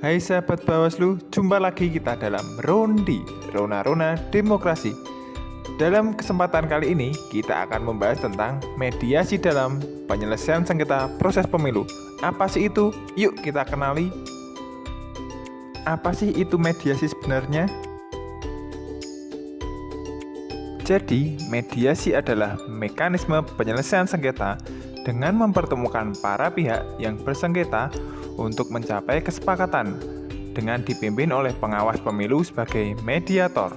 Hai sahabat Bawaslu, jumpa lagi kita dalam Rondi, Rona Demokrasi. Dalam kesempatan kali ini, kita akan membahas tentang mediasi dalam penyelesaian sengketa proses pemilu. Apa sih itu? Yuk kita kenali. Apa sih itu mediasi sebenarnya? Jadi, mediasi adalah mekanisme penyelesaian sengketa dengan mempertemukan para pihak yang bersengketa untuk mencapai kesepakatan dengan dipimpin oleh pengawas pemilu sebagai mediator.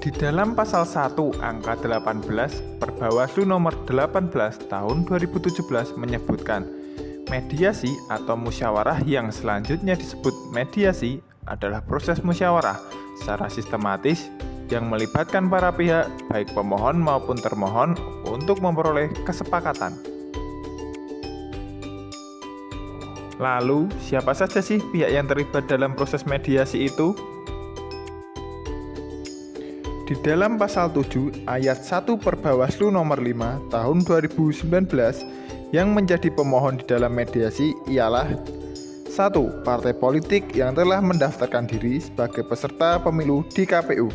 Di dalam pasal 1 angka 18 Perbawaslu nomor 18 tahun 2017 menyebutkan mediasi atau musyawarah yang selanjutnya disebut mediasi adalah proses musyawarah secara sistematis yang melibatkan para pihak baik pemohon maupun termohon untuk memperoleh kesepakatan. Lalu, siapa saja sih pihak yang terlibat dalam proses mediasi itu? Di dalam pasal 7 ayat 1 Perbawaslu nomor 5 tahun 2019 yang menjadi pemohon di dalam mediasi ialah 1. Partai politik yang telah mendaftarkan diri sebagai peserta pemilu di KPU.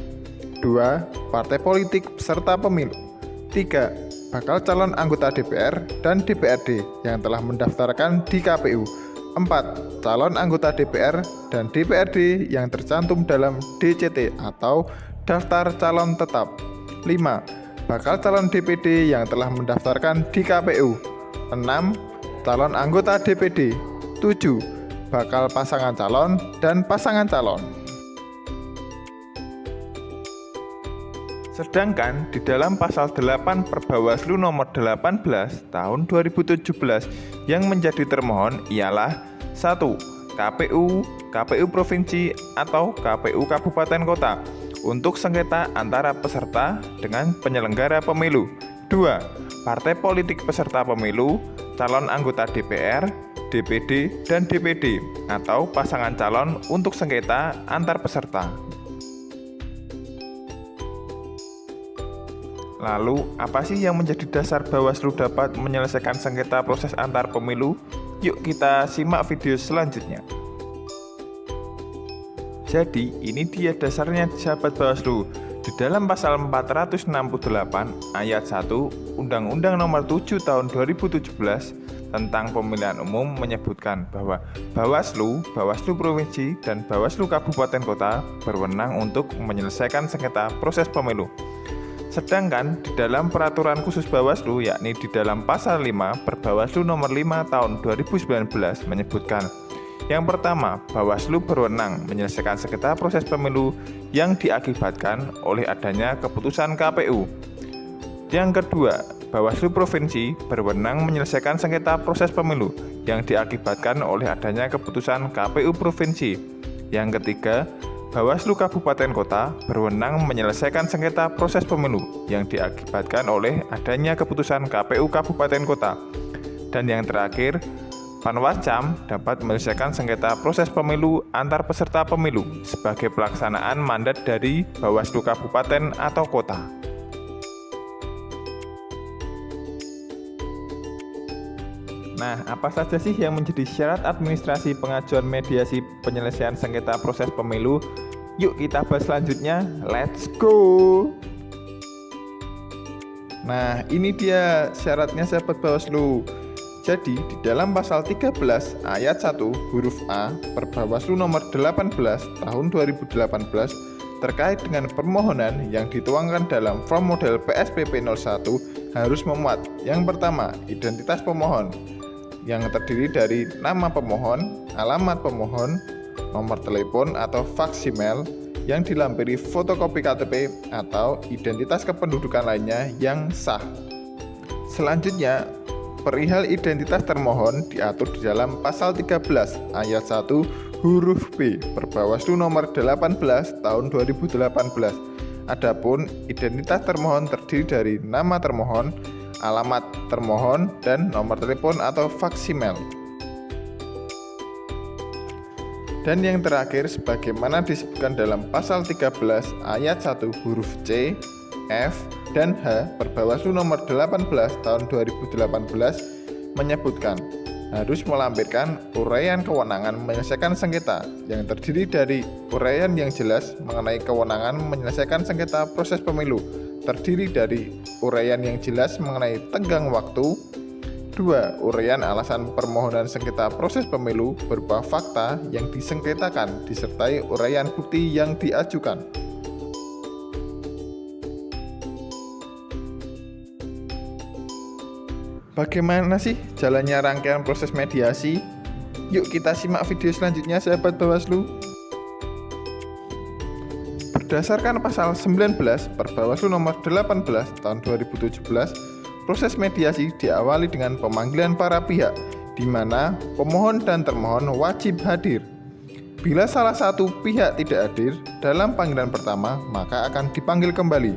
2. Partai politik peserta pemilu. 3. Bakal calon anggota DPR dan DPRD yang telah mendaftarkan di KPU. 4. Calon anggota DPR dan DPRD yang tercantum dalam DCT atau daftar calon tetap. 5. Bakal calon DPD yang telah mendaftarkan di KPU. 6. Calon anggota DPD. 7. Bakal pasangan calon dan pasangan calon. Sedangkan di dalam pasal 8 Perbawaslu nomor 18 tahun 2017 yang menjadi termohon ialah 1. KPU Provinsi atau KPU Kabupaten Kota untuk sengketa antara peserta dengan penyelenggara pemilu. 2. Partai politik peserta pemilu, calon anggota DPR, DPD, dan DPD atau pasangan calon untuk sengketa antar peserta. Lalu, apa sih yang menjadi dasar Bawaslu dapat menyelesaikan sengketa proses antar pemilu? Yuk kita simak video selanjutnya. Jadi, ini dia dasarnya sahabat Bawaslu. Di dalam pasal 468 ayat 1 Undang-Undang Nomor 7 Tahun 2017 tentang Pemilihan Umum menyebutkan bahwa Bawaslu Provinsi dan Bawaslu Kabupaten Kota berwenang untuk menyelesaikan sengketa proses pemilu. Sedangkan di dalam peraturan khusus Bawaslu yakni di dalam pasal 5 Perbawaslu nomor 5 tahun 2019 menyebutkan yang pertama, Bawaslu berwenang menyelesaikan sengketa proses pemilu yang diakibatkan oleh adanya keputusan KPU. Yang kedua, Bawaslu Provinsi berwenang menyelesaikan sengketa proses pemilu yang diakibatkan oleh adanya keputusan KPU Provinsi. Yang ketiga, Bawaslu Kabupaten Kota berwenang menyelesaikan sengketa proses pemilu yang diakibatkan oleh adanya keputusan KPU Kabupaten Kota. Dan yang terakhir, Panwascam dapat menyelesaikan sengketa proses pemilu antar peserta pemilu sebagai pelaksanaan mandat dari Bawaslu Kabupaten atau Kota. Nah, apa saja sih yang menjadi syarat administrasi pengajuan mediasi penyelesaian sengketa proses pemilu? Yuk kita bahas selanjutnya, let's go! Nah, ini dia syaratnya sahabat Bawaslu. Jadi, di dalam pasal 13 ayat 1 huruf A Perbawaslu nomor 18 tahun 2018 terkait dengan permohonan yang dituangkan dalam form model PSPP 01 harus memuat yang pertama, identitas pemohon yang terdiri dari nama pemohon, alamat pemohon, nomor telepon atau faksimil yang dilampiri fotokopi KTP atau identitas kependudukan lainnya yang sah. Selanjutnya, perihal identitas termohon diatur di dalam pasal 13 ayat 1 huruf B Perbawaslu nomor 18 tahun 2018. Adapun identitas termohon terdiri dari nama termohon, alamat termohon, dan nomor telepon atau faksimil. Dan yang terakhir, sebagaimana disebutkan dalam pasal 13 ayat 1 huruf C, F, dan H Perbawaslu nomor 18 tahun 2018 menyebutkan harus melampirkan uraian kewenangan menyelesaikan sengketa yang terdiri dari uraian yang jelas mengenai kewenangan menyelesaikan sengketa proses pemilu, terdiri dari uraian yang jelas mengenai tenggang waktu. 2. Uraian alasan permohonan sengketa proses pemilu berupa fakta yang disengketakan disertai uraian bukti yang diajukan. Bagaimana sih jalannya rangkaian proses mediasi? Yuk kita simak video selanjutnya sahabat Bawaslu. Berdasarkan pasal 19 Perbawaslu nomor 18 tahun 2017, proses mediasi diawali dengan pemanggilan para pihak, di mana pemohon dan termohon wajib hadir. Bila salah satu pihak tidak hadir dalam panggilan pertama, maka akan dipanggil kembali.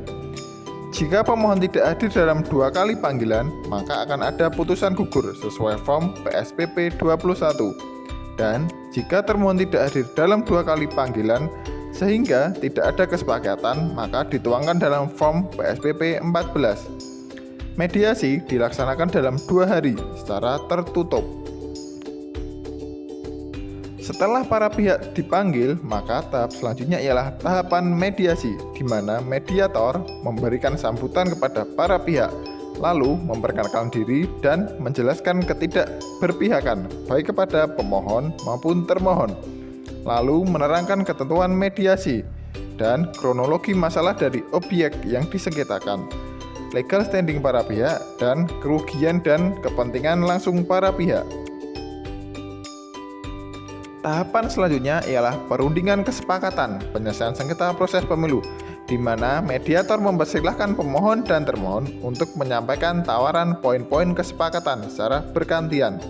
Jika pemohon tidak hadir dalam 2 kali panggilan, maka akan ada putusan gugur sesuai form PSPP 21. Dan jika termohon tidak hadir dalam 2 kali panggilan, sehingga tidak ada kesepakatan, maka dituangkan dalam form PSPP 14. Mediasi dilaksanakan dalam 2 hari secara tertutup. Setelah para pihak dipanggil, maka tahap selanjutnya ialah tahapan mediasi, di mana mediator memberikan sambutan kepada para pihak, lalu memperkenalkan diri dan menjelaskan ketidakberpihakan baik kepada pemohon maupun termohon, lalu menerangkan ketentuan mediasi dan kronologi masalah dari objek yang disengketakan, legal standing para pihak, dan kerugian dan kepentingan langsung para pihak. Tahapan selanjutnya ialah perundingan kesepakatan penyelesaian sengketa proses pemilu, di mana mediator mempersilahkan pemohon dan termohon untuk menyampaikan tawaran poin-poin kesepakatan secara bergantian.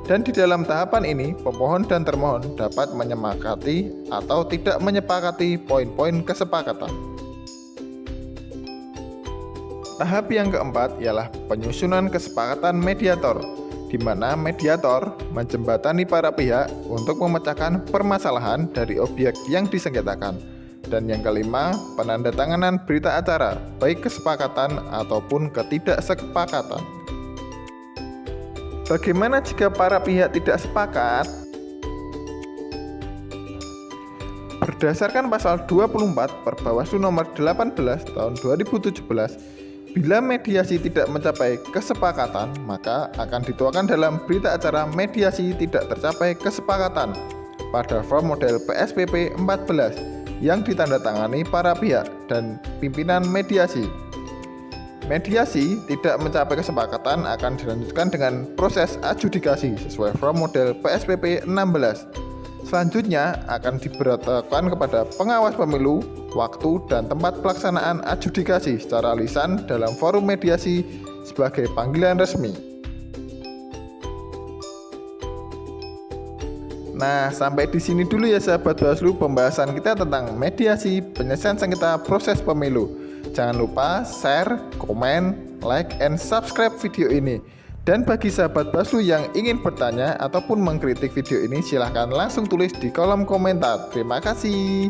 Dan di dalam tahapan ini, pemohon dan termohon dapat menyepakati atau tidak menyepakati poin-poin kesepakatan. Tahap yang keempat ialah penyusunan kesepakatan mediator, di mana mediator menjembatani para pihak untuk memecahkan permasalahan dari objek yang disengketakan. Dan yang kelima, penandatanganan berita acara, baik kesepakatan ataupun ketidaksepakatan. Bagaimana jika para pihak tidak sepakat? Berdasarkan pasal 24 Perbawaslu nomor 18 tahun 2017, bila mediasi tidak mencapai kesepakatan, maka akan dituangkan dalam berita acara mediasi tidak tercapai kesepakatan pada form model PSPP 14 yang ditandatangani para pihak dan pimpinan mediasi. Mediasi tidak mencapai kesepakatan akan dilanjutkan dengan proses adjudikasi sesuai form model PSPP 16. Selanjutnya akan diberitakan kepada pengawas pemilu waktu dan tempat pelaksanaan adjudikasi secara lisan dalam forum mediasi sebagai panggilan resmi. Nah, sampai di sini dulu ya sahabat Bawaslu pembahasan kita tentang mediasi penyelesaian sengketa proses pemilu. Jangan lupa share, komen, like, and subscribe video ini. Dan bagi sahabat Bawaslu yang ingin bertanya ataupun mengkritik video ini, silahkan langsung tulis di kolom komentar. Terima kasih.